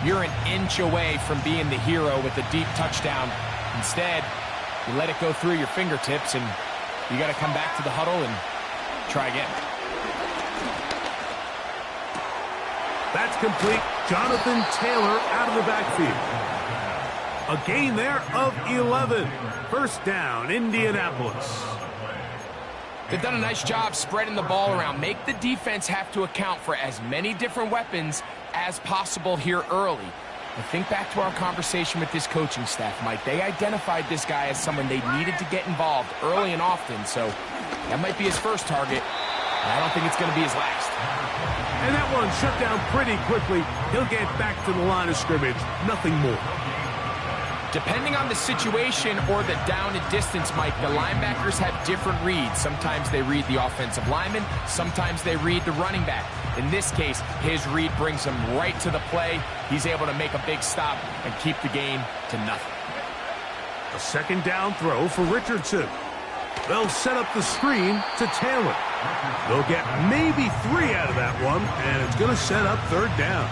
you're an inch away from being the hero with a deep touchdown. Instead, you let it go through your fingertips, and you got to come back to the huddle and try again. That's complete. Jonathan Taylor out of the backfield. A gain there of 11. First down, Indianapolis. They've done a nice job spreading the ball around. Make the defense have to account for as many different weapons as possible here early. But think back to our conversation with this coaching staff, Mike. They identified this guy as someone they needed to get involved early and often, so that might be his first target. I don't think it's going to be his last. And that one shut down pretty quickly. He'll get back to the line of scrimmage. Nothing more. Depending on the situation or the down and distance, Mike, the linebackers have different reads. Sometimes they read the offensive lineman. Sometimes they read the running back. In this case, his read brings him right to the play. He's able to make a big stop and keep the game to nothing. A second down throw for Richardson. They'll set up the screen to Taylor. They'll get maybe 3 out of that one, and it's going to set up third down.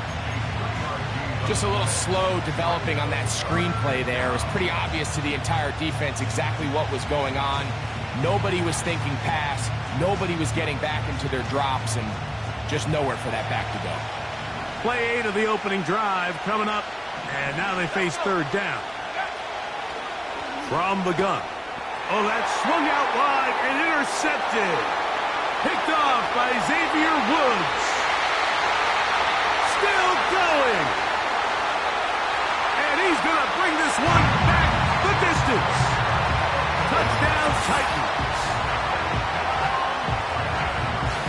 Just a little slow developing on that screenplay there. It was pretty obvious to the entire defense exactly what was going on. Nobody was thinking pass. Nobody was getting back into their drops, and just nowhere for that back to go. Play 8 of the opening drive coming up, and now they face third down. From the gun. Oh, that swung out wide and intercepted. Picked off by Xavier Woods. Still going. And he's going to bring this one back the distance. Touchdown Titans.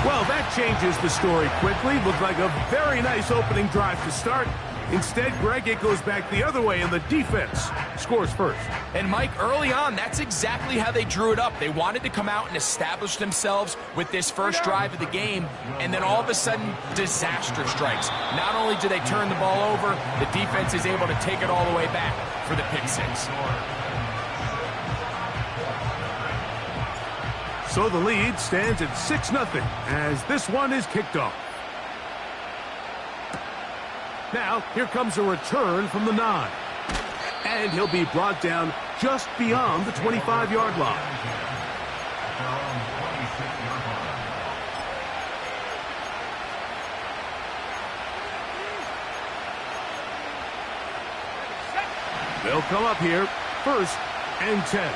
Well, that changes the story quickly. Looked like a very nice opening drive to start. Instead, Greg, it goes back the other way, and the defense scores first. And, Mike, early on, that's exactly how they drew it up. They wanted to come out and establish themselves with this first drive of the game, and then all of a sudden, disaster strikes. Not only do they turn the ball over, the defense is able to take it all the way back for the pick six. So the lead stands at 6-0 as this one is kicked off. Now, here comes a return from the 9. And he'll be brought down just beyond the 25-yard line. They'll come up here, 1st and 10.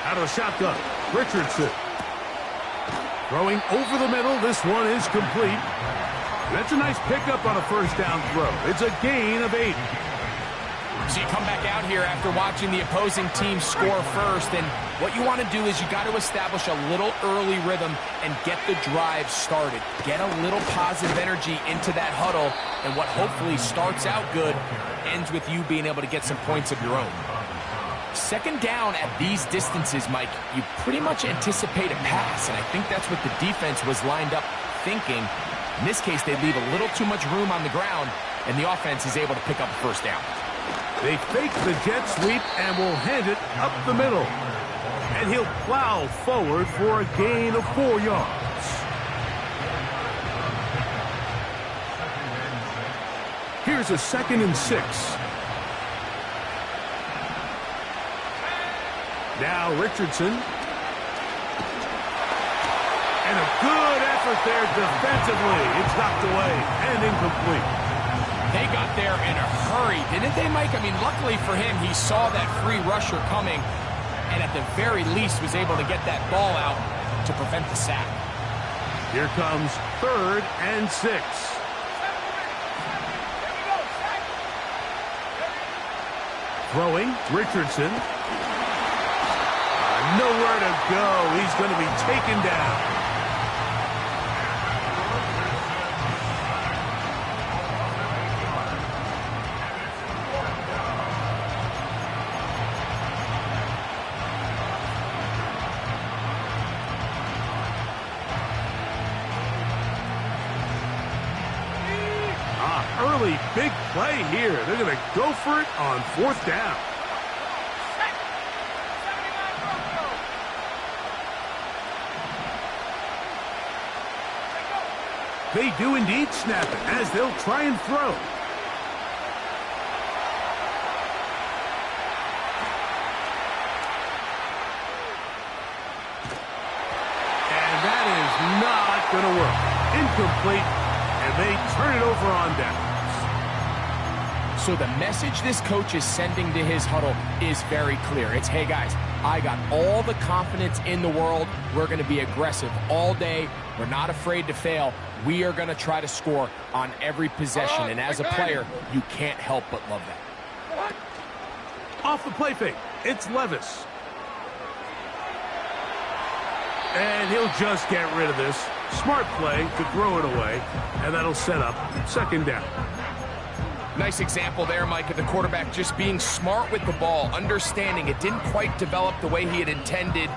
Out of the shotgun, Richardson. Throwing over the middle, this one is complete. That's a nice pickup on a first down throw. It's a gain of 8. So you come back out here after watching the opposing team score first, and what you want to do is you got to establish a little early rhythm and get the drive started. Get a little positive energy into that huddle, and what hopefully starts out good ends with you being able to get some points of your own. Second down at these distances, Mike, you pretty much anticipate a pass, and I think that's what the defense was lined up thinking. In this case, they leave a little too much room on the ground, and the offense is able to pick up a first down. They fake the jet sweep and will hand it up the middle. And he'll plow forward for a gain of 4 yards. Here's a 2nd and 6. Now Richardson. And a good effort there defensively. It's knocked away and incomplete. They got there in a hurry, didn't they, Mike? I mean, luckily for him, he saw that free rusher coming and at the very least was able to get that ball out to prevent the sack. Here comes 3rd and 6. Throwing, Richardson. Nowhere to go. He's going to be taken down. Early big play here. They're going to go for it on 4th down. They do indeed snap it as they'll try and throw. And that is not going to work. Incomplete, and they turn it over on downs. So the message this coach is sending to his huddle is very clear. It's, hey guys, I got all the confidence in the world. We're going to be aggressive all day. We're not afraid to fail. We are going to try to score on every possession. And as a player, you can't help but love that. Off the play fake, it's Levis. And he'll just get rid of this. Smart play to throw it away, and that'll set up second down. Nice example there, Mike, of the quarterback just being smart with the ball, understanding it didn't quite develop the way he had intended.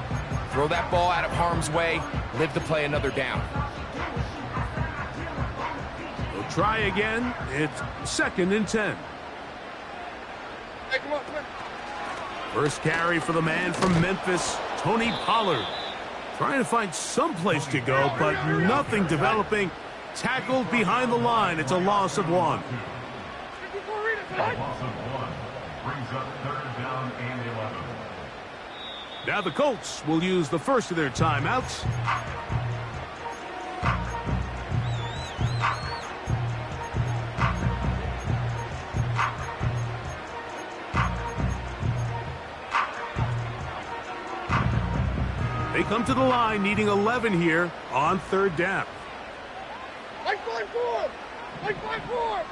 Throw that ball out of harm's way, live to play another down. We'll try again. It's 2nd and 10. Hey, come on. First carry for the man from Memphis, Tony Pollard. Trying to find some place to go, but nothing developing. Tackled behind the line. It's a loss of 1. Now the Colts will use the first of their timeouts. They come to the line needing 11 here on 3rd down. Like 5-4! Like 5-4!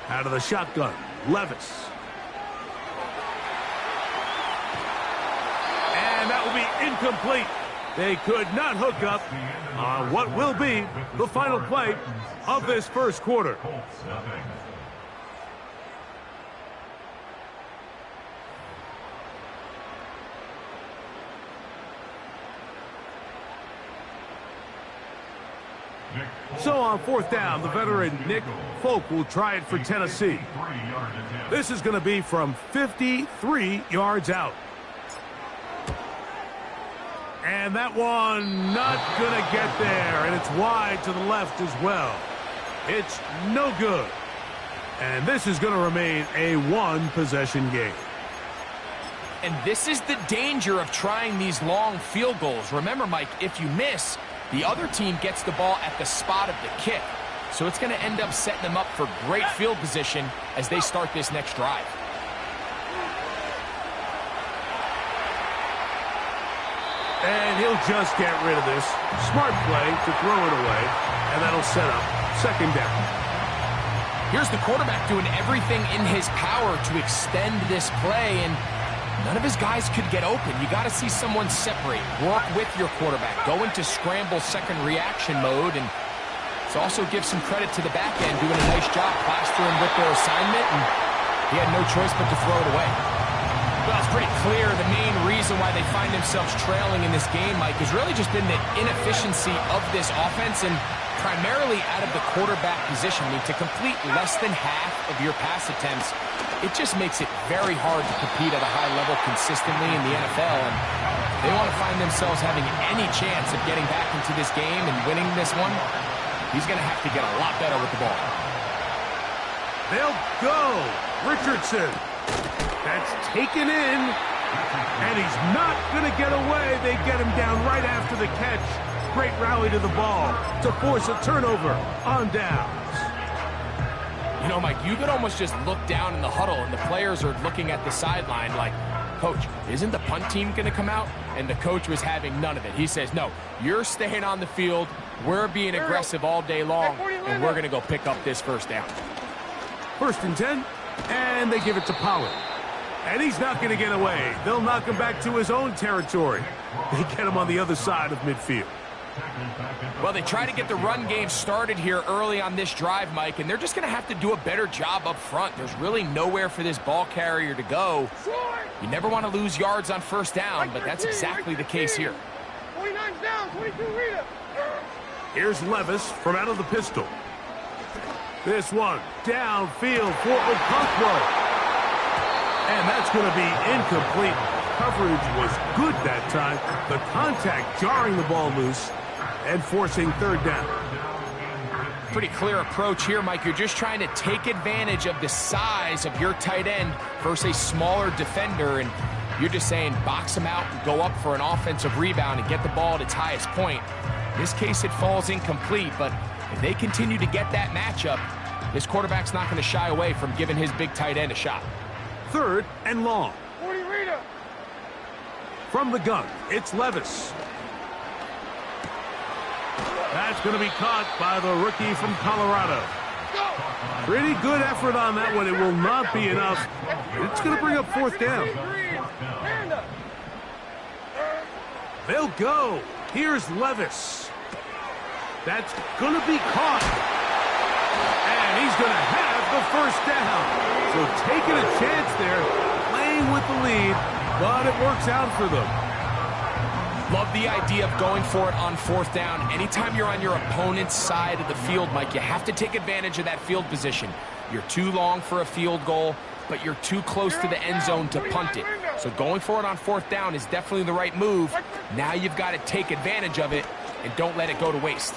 Out of the shotgun, Levis. And that will be incomplete. They could not hook up on what will be the final play of this first quarter. So on 4th down, the veteran Nick Folk will try it for Tennessee. This is going to be from 53 yards out. And that one not going to get there, and it's wide to the left as well. It's no good. And this is going to remain a 1-possession game. And this is the danger of trying these long field goals. Remember, Mike, if you miss, the other team gets the ball at the spot of the kick. So it's going to end up setting them up for great field position as they start this next drive. And he'll just get rid of this. Smart play to throw it away, and that'll set up second down. Here's the quarterback doing everything in his power to extend this play, and none of his guys could get open. You got to see someone separate, work with your quarterback, go into scramble second reaction mode, and let's also give some credit to the back end doing a nice job plastering with their assignment, and he had no choice but to throw it away. Well, it's pretty clear the main reason why they find themselves trailing in this game, Mike, has really just been the inefficiency of this offense and primarily out of the quarterback position. I mean, to complete less than half of your pass attempts, it just makes it very hard to compete at a high level consistently in the NFL. And they want to find themselves having any chance of getting back into this game and winning this one. He's going to have to get a lot better with the ball. They'll go. Richardson. That's taken in. And he's not going to get away. They get him down right after the catch. Great rally to the ball to force a turnover on downs. You know, Mike, you could almost just look down in the huddle and the players are looking at the sideline like, Coach, isn't the punt team going to come out? And the coach was having none of it. He says, no, you're staying on the field. We're being aggressive all day long, and we're going to go pick up this first down. 1st and 10, and they give it to Pollard. And he's not going to get away. They'll knock him back to his own territory. They get him on the other side of midfield. Well, they try to get the run game started here early on this drive, Mike, and they're just going to have to do a better job up front. There's really nowhere for this ball carrier to go. You never want to lose yards on first down, but that's exactly the case here. 29's down, 22 read it. Here's Levis from out of the pistol. This one downfield for Okonkwo. And that's going to be incomplete. Coverage was good that time. The contact jarring the ball loose and forcing 3rd down. Pretty clear approach here, Mike. You're just trying to take advantage of the size of your tight end versus a smaller defender, and you're just saying box him out and go up for an offensive rebound and get the ball at its highest point. In this case, it falls incomplete, but if they continue to get that matchup, this quarterback's not going to shy away from giving his big tight end a shot. 3rd and long. 40 Rita. From the gun, it's Levis. That's going to be caught by the rookie from Colorado. Pretty good effort on that one. It will not be enough. It's going to bring up 4th down. They'll go. Here's Levis. That's going to be caught. And he's going to have the 1st down. So taking a chance there, playing with the lead, but it works out for them. Love the idea of going for it on 4th down. Anytime you're on your opponent's side of the field, Mike, you have to take advantage of that field position. You're too long for a field goal, but you're too close to the end zone to punt it. So going for it on 4th down is definitely the right move. Now you've got to take advantage of it and don't let it go to waste.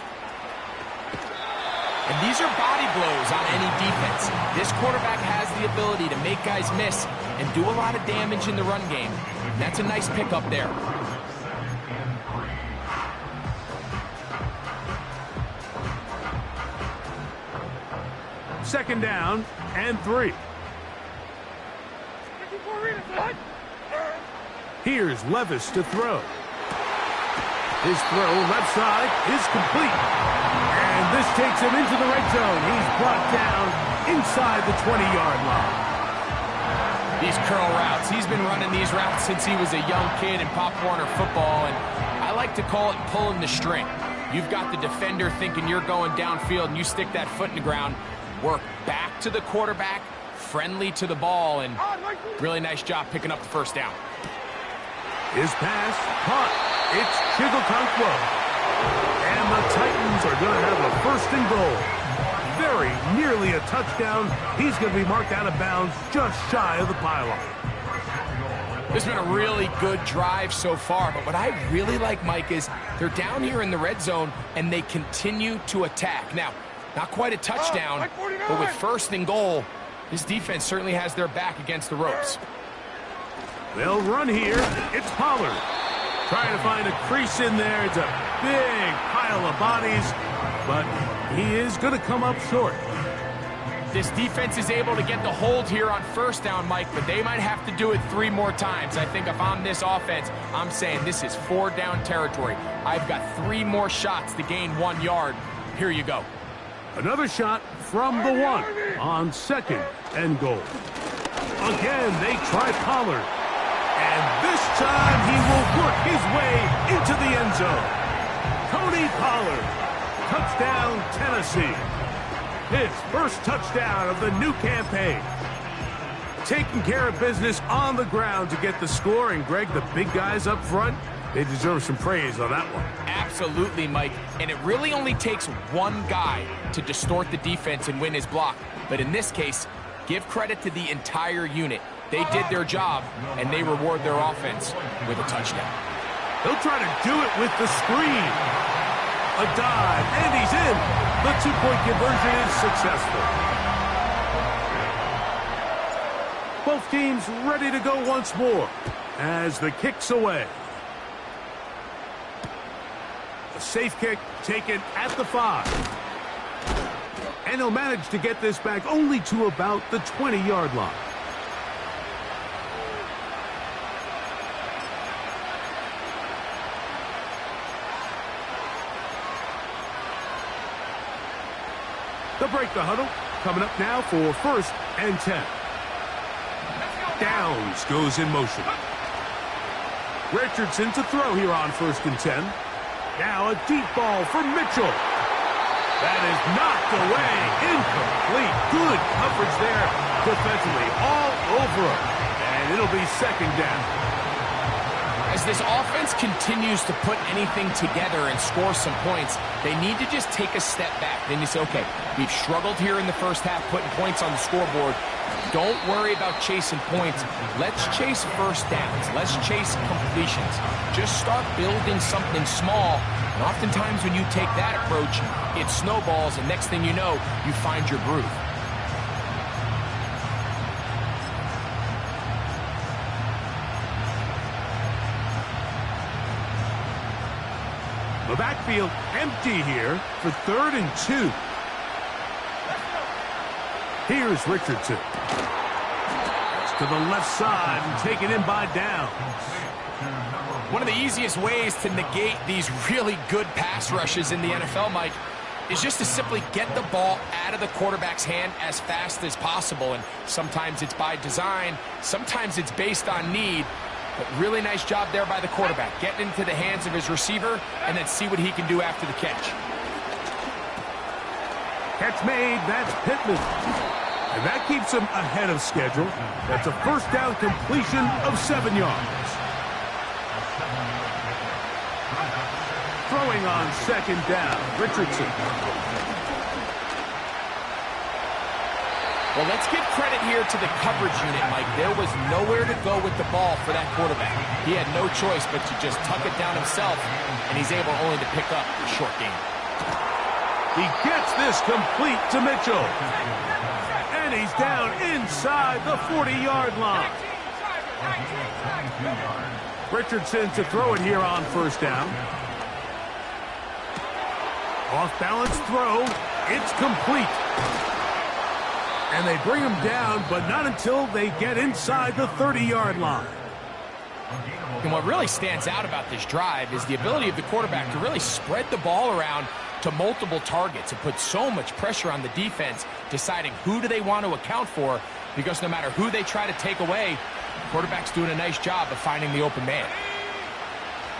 And these are body blows on any defense. This quarterback has the ability to make guys miss and do a lot of damage in the run game. And that's a nice pickup there. 2nd down and 3. Here's Levis to throw. His throw left side is complete. And this takes him into the red zone. He's brought down inside the 20-yard line. These curl routes. He's been running these routes since he was a young kid in Pop Warner football, and I like to call it pulling the string. You've got the defender thinking you're going downfield, and you stick that foot in the ground, work back to the quarterback, friendly to the ball, and really nice job picking up the 1st down. His pass caught. It's Chigokonkwo. And the Titans are going to have a 1st and goal. Very nearly a touchdown. He's going to be marked out of bounds just shy of the pylon. This has been a really good drive so far, but what I really like, Mike, is they're down here in the red zone, and they continue to attack. Now, not quite a touchdown, but with 1st and goal, this defense certainly has their back against the ropes. They'll run here. It's Pollard. Trying to find a crease in there. It's a big pile of bodies, but he is going to come up short. This defense is able to get the hold here on 1st down, Mike, but they might have to do it 3 more times. I think if I'm this offense, I'm saying this is 4th down territory. I've got 3 more shots to gain 1 yard. Here you go. Another shot from the 1 on 2nd and goal. Again, they try Pollard. And this time he will work his way into the end zone. Tony Pollard. Touchdown, Tennessee. His 1st touchdown of the new campaign. Taking care of business on the ground to get the score. And, Greg, the big guys up front, they deserve some praise on that one. Absolutely, Mike. And it really only takes one guy to distort the defense and win his block. But in this case, give credit to the entire unit. They did their job, and they reward their offense with a touchdown. They'll try to do it with the screen. A dive, and he's in. The 2-point conversion is successful. Both teams ready to go once more as the kick's away. A safe kick taken at the 5. And he'll manage to get this back only to about the 20-yard line. They'll break the huddle. Coming up now for 1st and 10. Downs goes in motion. Richardson to throw here on 1st and 10. Now a deep ball for Mitchell. That is knocked away. Incomplete. Good coverage there defensively all over him. And it'll be 2nd down. As this offense continues to put anything together and score some points, they need to just take a step back. Then you say, okay, we've struggled here in the first half putting points on the scoreboard. Don't worry about chasing points. Let's chase first downs. Let's chase completions. Just start building something small. And oftentimes when you take that approach, it snowballs, and next thing you know, you find your groove. The backfield empty here for 3rd and 2. Here's Richardson. To the left side and taken in by downs. One of the easiest ways to negate these really good pass rushes in the NFL, Mike, is just to simply get the ball out of the quarterback's hand as fast as possible. And sometimes it's by design, sometimes it's based on need. But really nice job there by the quarterback, getting into the hands of his receiver and then see what he can do after the catch. Catch made, that's Pittman. And that keeps him ahead of schedule. That's a first down completion of 7 yards. Throwing on 2nd down, Richardson. Well, let's give credit here to the coverage unit, Mike. There was nowhere to go with the ball for that quarterback. He had no choice but to just tuck it down himself, and he's able only to pick up a short gain. He gets this complete to Mitchell. And he's down inside the 40-yard line. Richardson to throw it here on 1st down. Off-balance throw. It's complete. And they bring him down, but not until they get inside the 30-yard line. And what really stands out about this drive is the ability of the quarterback to really spread the ball around to multiple targets and put so much pressure on the defense, deciding who do they want to account for, because no matter who they try to take away, the quarterback's doing a nice job of finding the open man.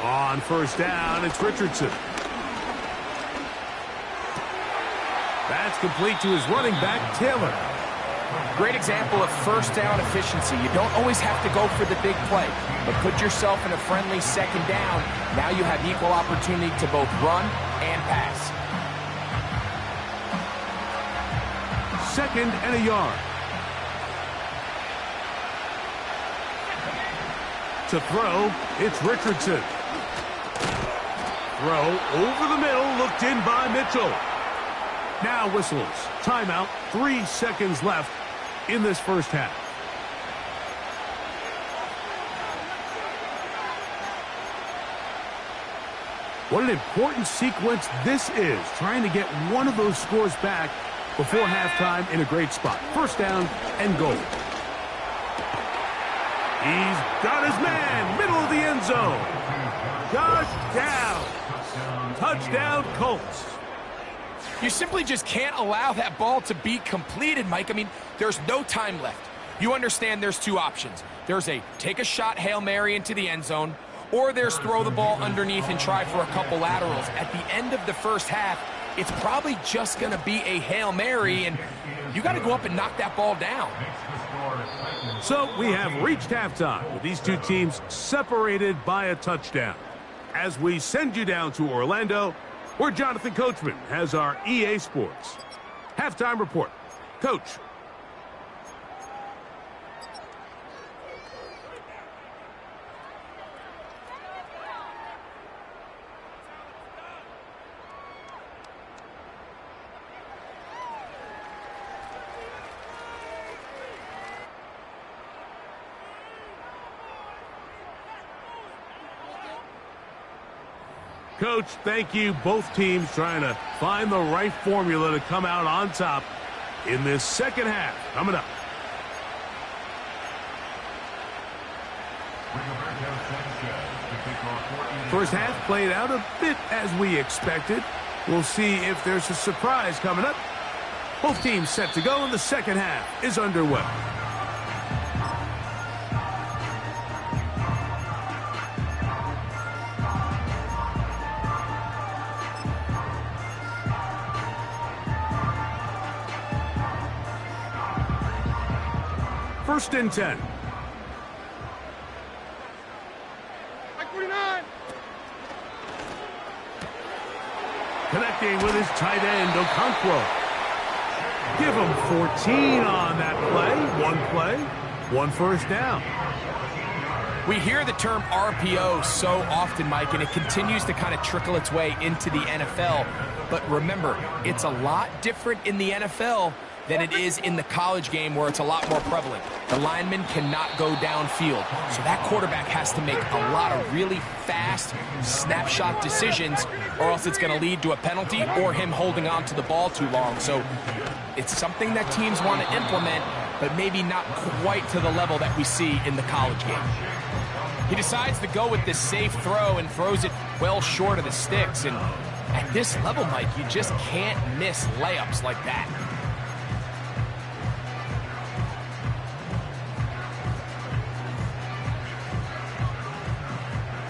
On 1st down, it's Richardson. That's complete to his running back, Taylor. Great example of first down efficiency. You don't always have to go for the big play, but put yourself in a friendly 2nd down. Now you have equal opportunity to both run and pass. 2nd and a yard. To throw, it's Richardson. Throw over the middle, looked in by Mitchell. Now whistles. Timeout, 3 seconds left in this first half. What an important sequence this is, trying to get one of those scores back before halftime in a great spot. 1st down and goal. He's got his man, middle of the end zone. Touchdown. Touchdown, Colts. You simply just can't allow that ball to be completed, Mike. I mean, there's no time left. You understand there's 2 options. There's a take a shot Hail Mary into the end zone, or there's throw the ball underneath and try for a couple laterals. At the end of the first half, it's probably just going to be a Hail Mary, and you got to go up and knock that ball down. So we have reached halftime with these 2 teams separated by a touchdown. As we send you down to Orlando, where Jonathan Coachman has our EA Sports halftime report. Coach. Coach, thank you. Both teams trying to find the right formula to come out on top in this second half. Coming up. First half played out a bit as we expected. We'll see if there's a surprise coming up. Both teams set to go, and the second half is underway. First and 10. Mike Working with his tight end, Okonkwo. Give him 14 on that play, one first down. We hear the term RPO so often, Mike, and it continues to kind of trickle its way into the NFL. But remember, it's a lot different in the NFL than it is in the college game where it's a lot more prevalent. The lineman cannot go downfield, so that quarterback has to make a lot of really fast snapshot decisions, or else it's going to lead to a penalty or him holding on to the ball too long. So it's something that teams want to implement, but maybe not quite to the level that we see in the college game. He decides to go with this safe throw and throws it well short of the sticks. And at this level, Mike, you just can't miss layups like that.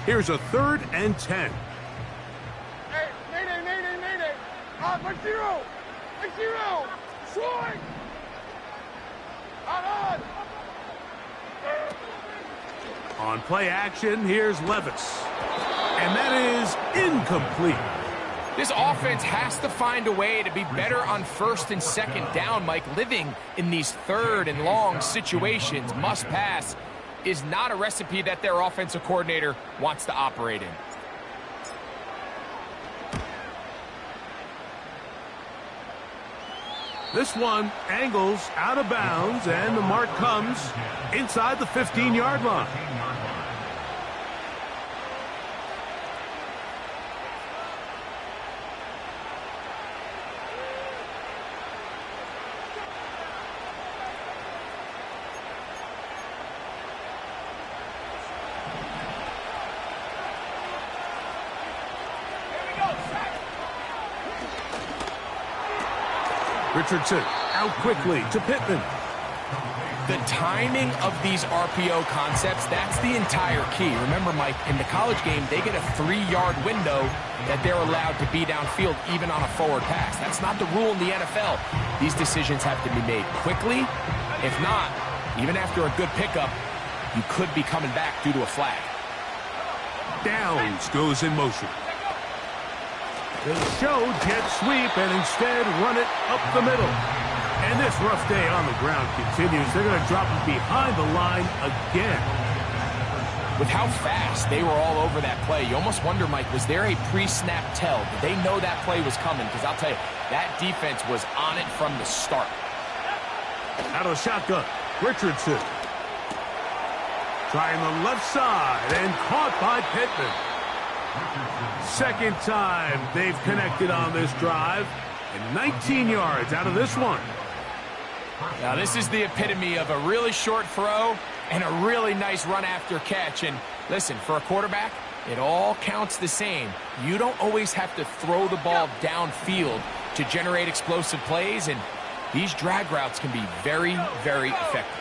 Here's a 3rd and 10. Hey, mayday. Right zero. Swing. On. On play action, here's Levis. And that is incomplete. This offense has to find a way to be better on 1st and 2nd down, Mike. Living in these 3rd and long situations, must pass, is not a recipe that their offensive coordinator wants to operate in. This one angles out of bounds, and the mark comes inside the 15-yard line. Richardson out quickly to Pittman. The timing of these RPO concepts, that's the entire key. Remember, Mike, in the college game, they get a 3-yard window that they're allowed to be downfield even on a forward pass. That's not the rule in the NFL. These decisions have to be made quickly. If not, even after a good pickup, you could be coming back due to a flag. Downs goes in motion. They show jet sweep and instead run it up the middle. And this rough day on the ground continues. They're going to drop it behind the line again. With how fast they were all over that play, you almost wonder, Mike, was there a pre-snap tell? Did they know that play was coming? Because I'll tell you, that defense was on it from the start. Out of the shotgun, Richardson. Trying the left side and caught by Pittman. 2nd time they've connected on this drive, and 19 yards out of this one. Now this is the epitome of a really short throw and a really nice run after catch. And listen, for a quarterback, it all counts the same. You don't always have to throw the ball downfield to generate explosive plays, and these drag routes can be very, very effective.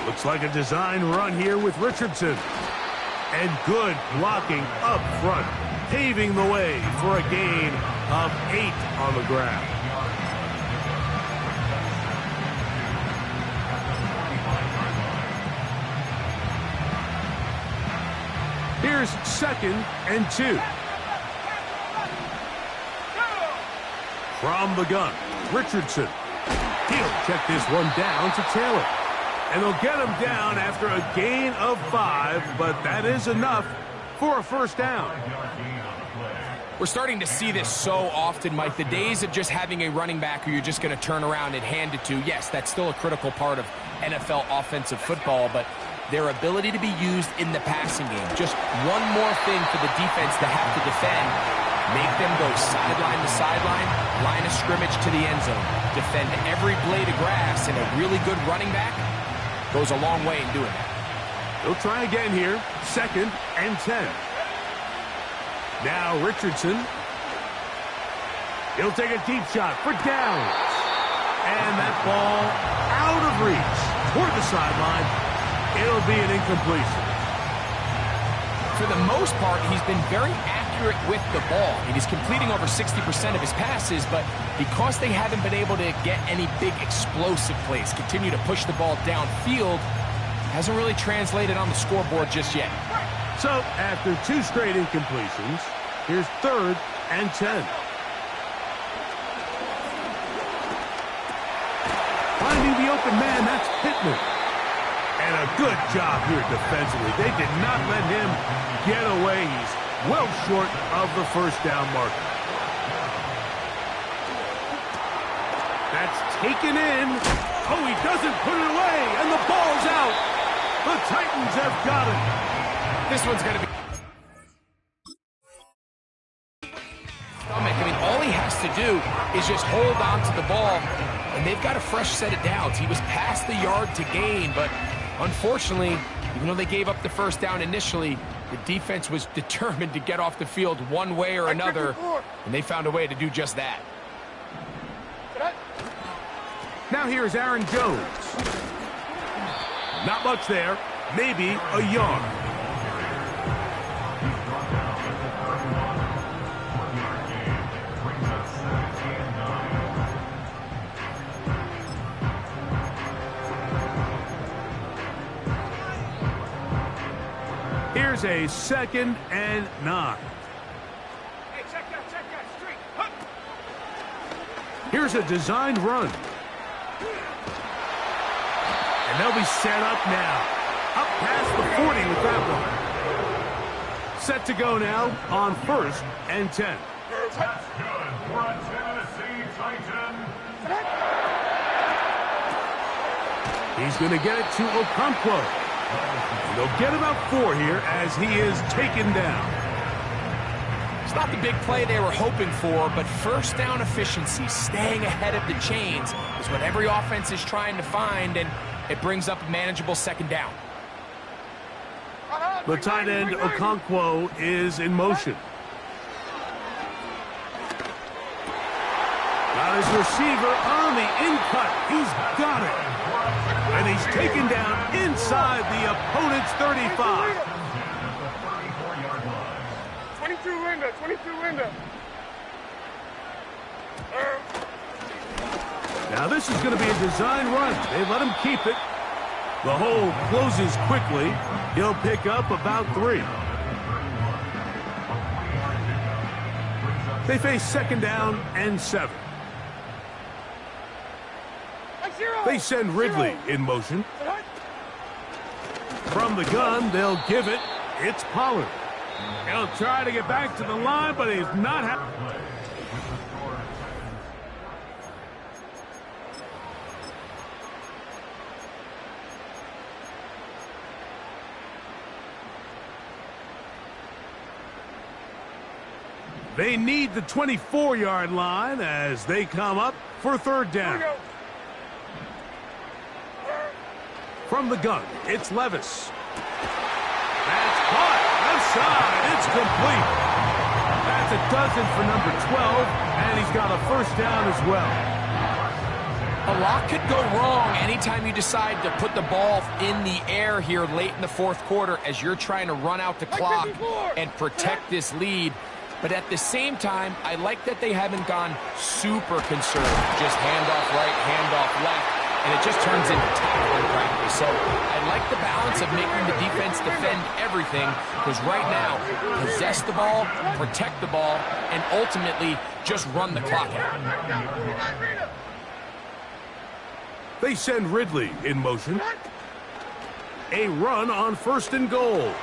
Looks like a design run here with Richardson. And good blocking up front, paving the way for a gain of 8 on the ground. Here's 2nd and 2. From the gun, Richardson. He'll check this one down to Taylor. And they'll get him down after a gain of 5, but that is enough for a first down. We're starting to see this so often, Mike. The days of just having a running back who you're just going to turn around and hand it to, yes, that's still a critical part of NFL offensive football, but their ability to be used in the passing game, just one more thing for the defense to have to defend, make them go sideline to sideline, line of scrimmage to the end zone, defend every blade of grass, and a really good running back goes a long way in doing that. They'll try again here. 2nd and 10. Now Richardson. He'll take a deep shot for downs. And that ball out of reach toward the sideline. It'll be an incompletion. For the most part, he's been very accurate with the ball. He's completing over 60% of his passes, but because they haven't been able to get any big explosive plays, continue to push the ball downfield, hasn't really translated on the scoreboard just yet. So after 2 straight incompletions, Here's 3rd and 10. Finding the open man, that's Pittman. And a good job here defensively. They did not let him get away. He's well short of the first down marker. That's taken in. Oh, he doesn't put it away, and the ball's out. The Titans have got it. This one's going to be... I mean, all he has to do is just hold on to the ball, and they've got a fresh set of downs. He was past the yard to gain, but unfortunately, even though they gave up the first down initially, the defense was determined to get off the field one way or another, and they found a way to do just that. Now here's Aaron Jones. Not much there. Maybe a yard. Here's a 2nd and 9. Hey, check that street. Huh. Here's a designed run. And they'll be set up now. Up past the 40 with that one. Set to go now on 1st and 10. That's good for a Tennessee Titan. He's going to get it to Okonkwo. And they'll get about 4 here as he is taken down. It's not the big play they were hoping for, but first down efficiency, staying ahead of the chains, is what every offense is trying to find, and it brings up a manageable 2nd down. The tight end, Okonkwo, is in motion. Got his receiver on the in-cut. He's got it. And he's taken down inside the opponent's 35. 22 window. Now this is going to be a design run. They let him keep it. The hole closes quickly. He'll pick up about 3. They face 2nd down and 7. They send Ridley in motion. From the gun, they'll give it. It's Pollard. He'll try to get back to the line, but he's not happy. They need the 24-yard line as they come up for 3rd down. From the gun, it's Levis. That's caught. Outside. It's complete. That's a dozen for number 12, and he's got a 1st down as well. A lot could go wrong anytime you decide to put the ball in the air here late in the 4th quarter as you're trying to run out the clock and protect this lead. But at the same time, I like that they haven't gone super conservative. Just handoff right, handoff left, and it just turns into tackling practice. So I like the balance of making the defense defend everything, because right now, possess the ball, protect the ball, and ultimately just run the clock out. They send Ridley in motion. A run on 1st and goal.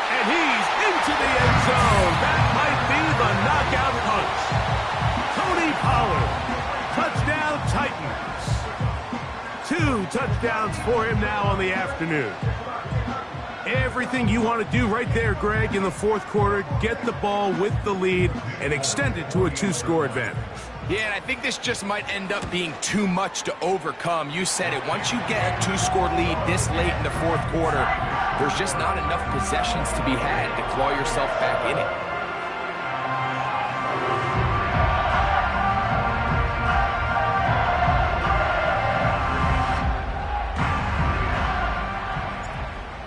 And he's into the end zone. That might be the knockout punch. Tony Pollard. Touchdown, Titans. 2 touchdowns for him now on the afternoon. Everything you want to do right there, Greg, in the 4th quarter. Get the ball with the lead and extend it to a 2-score advantage. Yeah, and I think this just might end up being too much to overcome. You said it. Once you get a 2-score lead this late in the 4th quarter, there's just not enough possessions to be had to claw yourself back in it.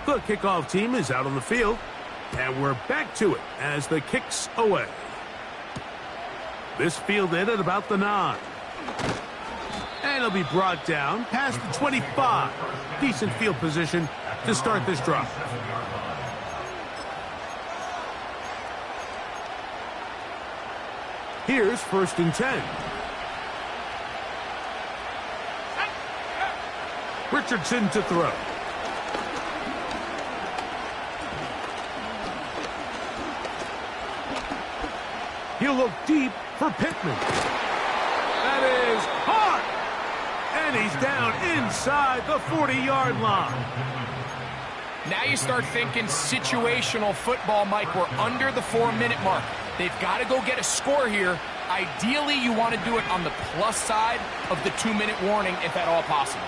The kickoff team is out on the field, and we're back to it as the kick's away. This fielded at about the 9. And it'll be brought down past the 25. Decent field position to start this drive. Here's 1st and 10. Richardson to throw. He'll look deep for Pittman. That is hard. And he's down inside the 40-yard line. Now you start thinking situational football, Mike. We're under the 4-minute mark. They've got to go get a score here. Ideally, you want to do it on the plus side of the 2-minute warning, if at all possible.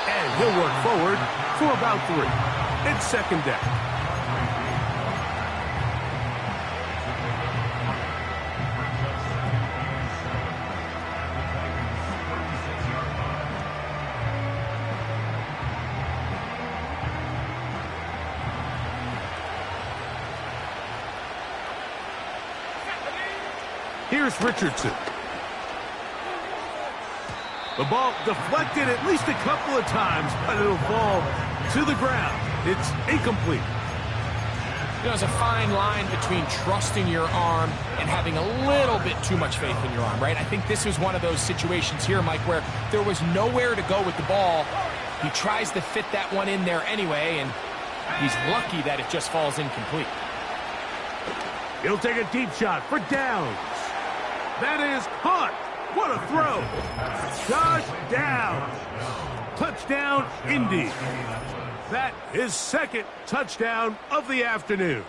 And he'll work forward for about 3. It's 2nd down. Here's Richardson. The ball deflected at least a couple of times, but it'll fall to the ground. It's incomplete. You know, there's a fine line between trusting your arm and having a little bit too much faith in your arm, right? I think this was one of those situations here, Mike, where there was nowhere to go with the ball. He tries to fit that one in there anyway, and he's lucky that it just falls incomplete. He'll take a deep shot for downs. That is caught. What a throw. Touchdown. Touchdown, Indy. That is 2nd touchdown of the afternoon.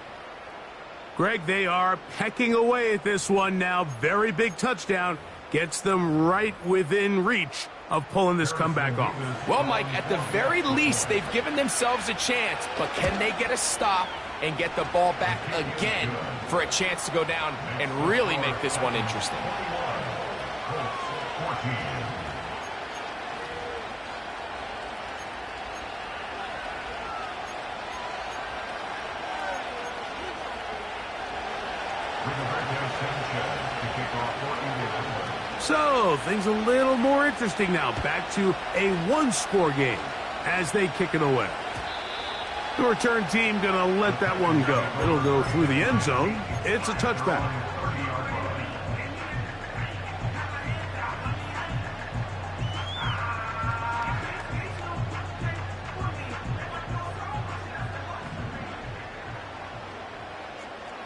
Greg, they are pecking away at this one now. Very big touchdown. Gets them right within reach of pulling this comeback off. Well, Mike, at the very least, they've given themselves a chance, but can they get a stop and get the ball back again for a chance to go down and really make this one interesting? So, things a little more interesting now. Back to a 1-score game as they kick it away. The return team going to let that one go. It'll go through the end zone. It's a touchback.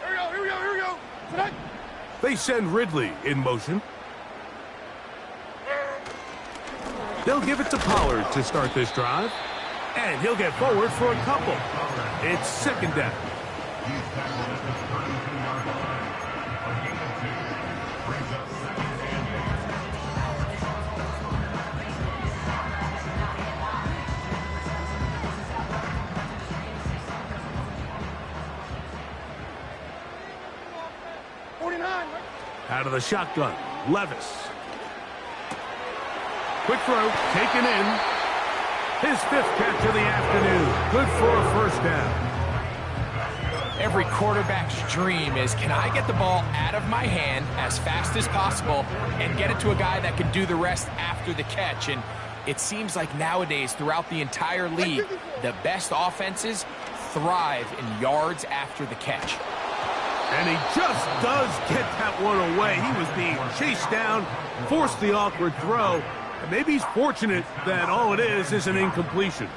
Here we go. Tonight. They send Ridley in motion. They'll give it to Pollard to start this drive. And he'll get forward for a couple. It's 2nd down. Out of the shotgun, Levis. Quick throw, taken in. His 5th catch of the afternoon. Good for a 1st down. Every quarterback's dream is, can I get the ball out of my hand as fast as possible and get it to a guy that can do the rest after the catch? And it seems like nowadays, throughout the entire league, the best offenses thrive in yards after the catch. And he just does get that one away. He was being chased down, forced the awkward throw. And maybe he's fortunate that all it is an incompletion.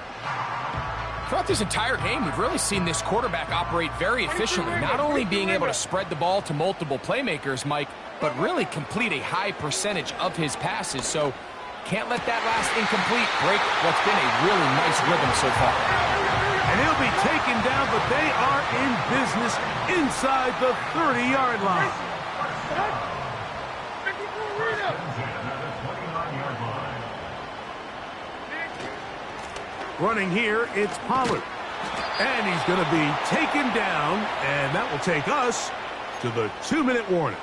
Throughout this entire game, we've really seen this quarterback operate very efficiently, not only being able to spread the ball to multiple playmakers, Mike, but really complete a high percentage of his passes. So can't let that last incomplete break what's been a really nice rhythm so far. And he'll be taken down, but they are in business inside the 30-yard line. Running here, it's Pollard. And he's going to be taken down, and that will take us to the 2-minute warning.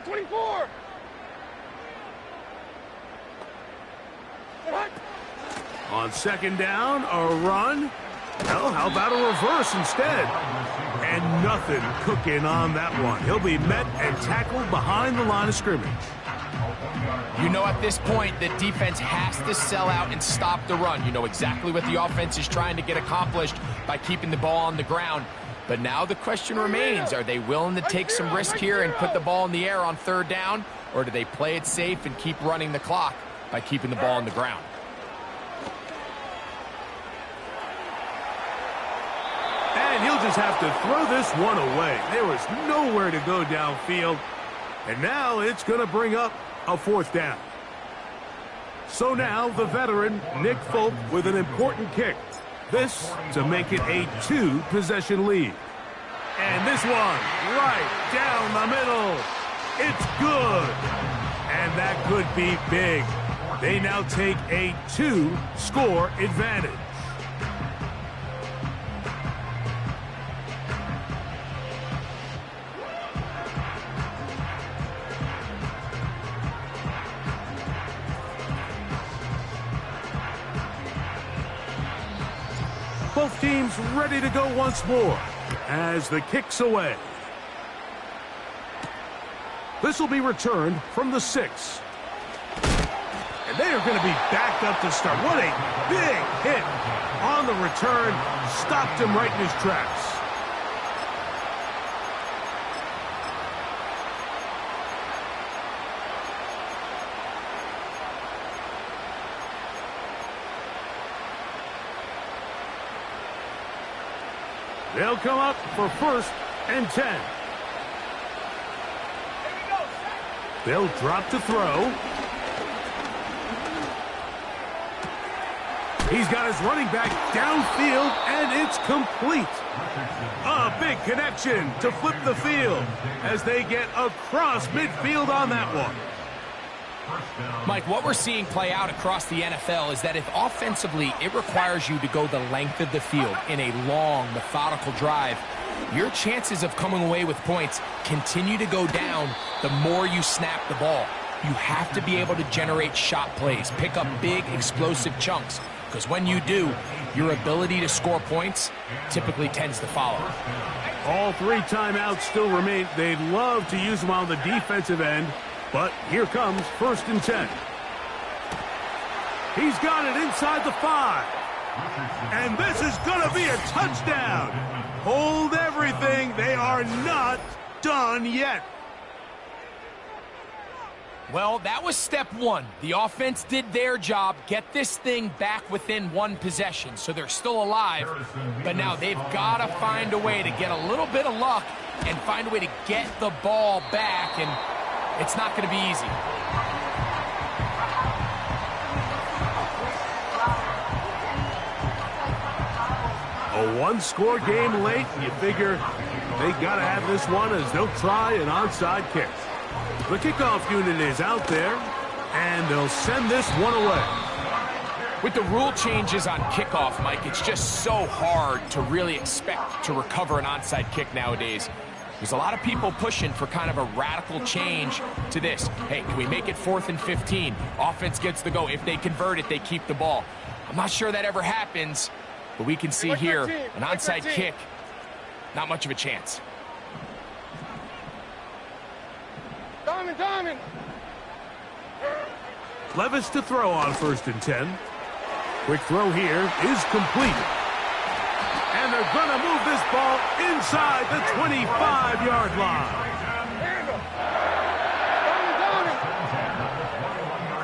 back 24. Sit hut. On second down, a run. Well, how about a reverse instead? And nothing cooking on that one. He'll be met and tackled behind the line of scrimmage. You know at this point the defense has to sell out and stop the run. You know exactly what the offense is trying to get accomplished by keeping the ball on the ground. But now the question remains, are they willing to take some risk here and put the ball in the air on third down? Or do they play it safe and keep running the clock by keeping the ball on the ground? And he'll just have to throw this one away. There was nowhere to go downfield. And now it's going to bring up a fourth down. So now the veteran, Nick Folk, with an important kick. This to make it a 2-possession lead. And this one right down the middle. It's good. And that could be big. They now take a 2-score advantage. Both teams ready to go once more as the kick's away. This will be returned from the 6. And they are going to be backed up to start. What a big hit on the return. Stopped him right in his tracks. They'll come up for 1st and 10. They'll drop to throw. He's got his running back downfield, and it's complete. A big connection to flip the field as they get across midfield on that one. Mike, what we're seeing play out across the NFL is that if offensively it requires you to go the length of the field in a long, methodical drive, your chances of coming away with points continue to go down the more you snap the ball. You have to be able to generate shot plays, pick up big, explosive chunks, because when you do, your ability to score points typically tends to follow. All 3 timeouts still remain. They'd love to use them on the defensive end. But here comes 1st and 10. He's got it inside the 5. And this is going to be a touchdown. Hold everything. They are not done yet. Well, that was step 1. The offense did their job, get this thing back within 1 possession, so they're still alive. But now they've got to find a way to get a little bit of luck and find a way to get the ball back, and it's not going to be easy. A 1-score game late. You figure they got to have this one as they'll try an onside kick. The kickoff unit is out there, and they'll send this one away. With the rule changes on kickoff, Mike, it's just so hard to really expect to recover an onside kick nowadays. There's a lot of people pushing for kind of a radical change to this. Hey, can we make it 4th and 15? Offense gets the go. If they convert it, they keep the ball. I'm not sure that ever happens, but we can see here an onside kick, not much of a chance. Diamond. Levis to throw on 1st and 10. Quick throw here is complete. And they're going to move this ball inside the 25-yard line. Handle. Diamond.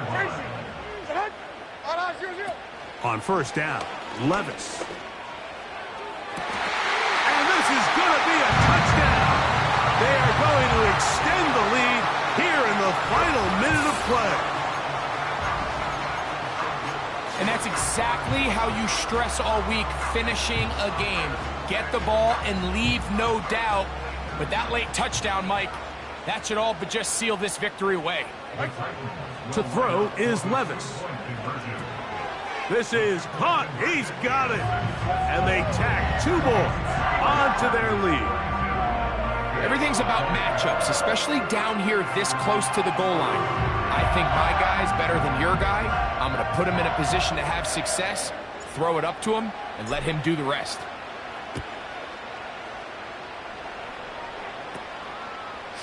Tracy. Sit hut. Out, 0-0. On 1st down, Levis. And this is going to be a touchdown. They are going to extend the lead here in the final minute of play. And that's exactly how you stress all week, finishing a game. Get the ball and leave no doubt. But that late touchdown, Mike, that should all but just seal this victory away. To throw is Levis. This is caught. He's got it. And they tack 2 more onto their lead. Everything's about matchups, especially down here this close to the goal line. I think my guy's better than your guy. I'm going to put him in a position to have success, throw it up to him, and let him do the rest.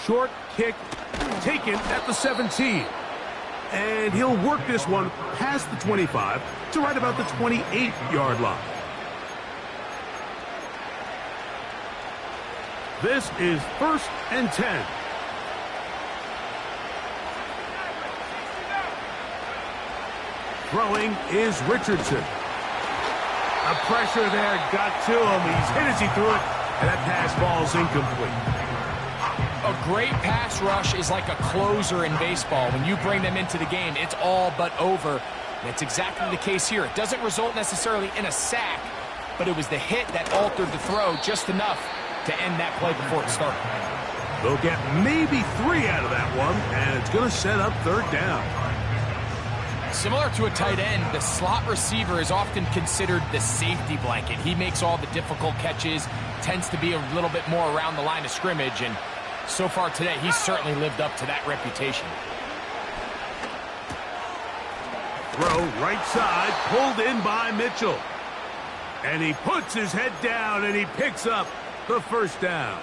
Short kick taken at the 17. And he'll work this one past the 25 to right about the 28-yard line. This is 1st and 10. Throwing is Richardson. The pressure there got to him. He's hit as he threw it, and that pass falls incomplete. A great pass rush is like a closer in baseball. When you bring them into the game, it's all but over. And it's exactly the case here. It doesn't result necessarily in a sack, but it was the hit that altered the throw just enough to end that play before it started. They'll get maybe 3 out of that one, and it's going to set up 3rd down. Similar to a tight end, the slot receiver is often considered the safety blanket. He makes all the difficult catches, tends to be a little bit more around the line of scrimmage, and so far today, he's certainly lived up to that reputation. Throw right side, pulled in by Mitchell. And he puts his head down, and he picks up the 1st down.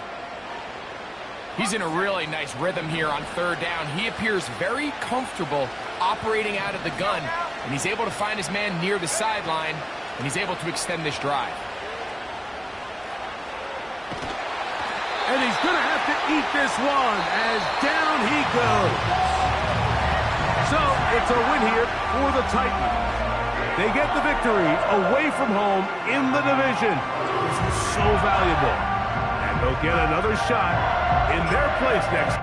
He's in a really nice rhythm here on 3rd down. He appears very comfortable operating out of the gun, and he's able to find his man near the sideline, and he's able to extend this drive. And he's going to have to eat this one as down he goes. So it's a win here for the Titans. They get the victory away from home in the division. This is so valuable. And they'll get another shot in their place next.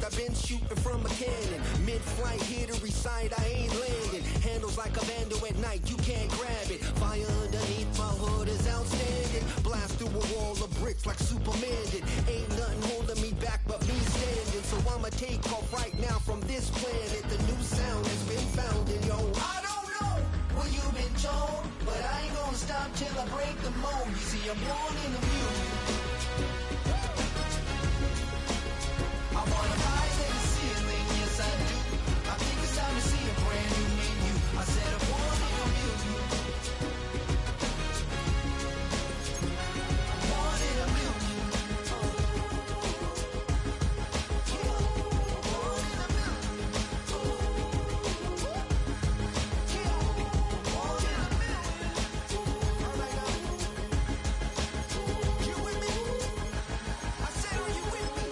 I've been shooting from a cannon. Mid-flight, here to recite, I ain't landing. Handles like a vandal at night, you can't grab it. Fire underneath my hood is outstanding. Blast through a wall of bricks like Superman did. Ain't nothing holding me back but me standing. So I'ma take off right now from this planet. The new sound has been found in yo. I don't know what you've been told, but I ain't gonna stop till I break the mold. You see, I'm born in the music. I wanna rise in the ceiling, yes I do. I think it's time to see a brand new menu. I said I'm born in a million. Born in a million. Born in a million. Born in a million. Alright now. You with me? I said, are you with me?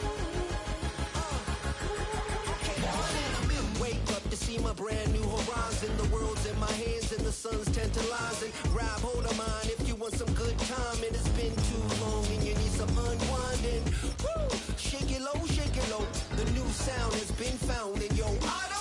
Wake up to see my brand new horizon. The world's in my hands and the sun's tantalizing. Grab hold of mine if you want some good time. And it's been too long and you need some unwinding. Woo! Shake it low, shake it low. The new sound has been found and yo, I don't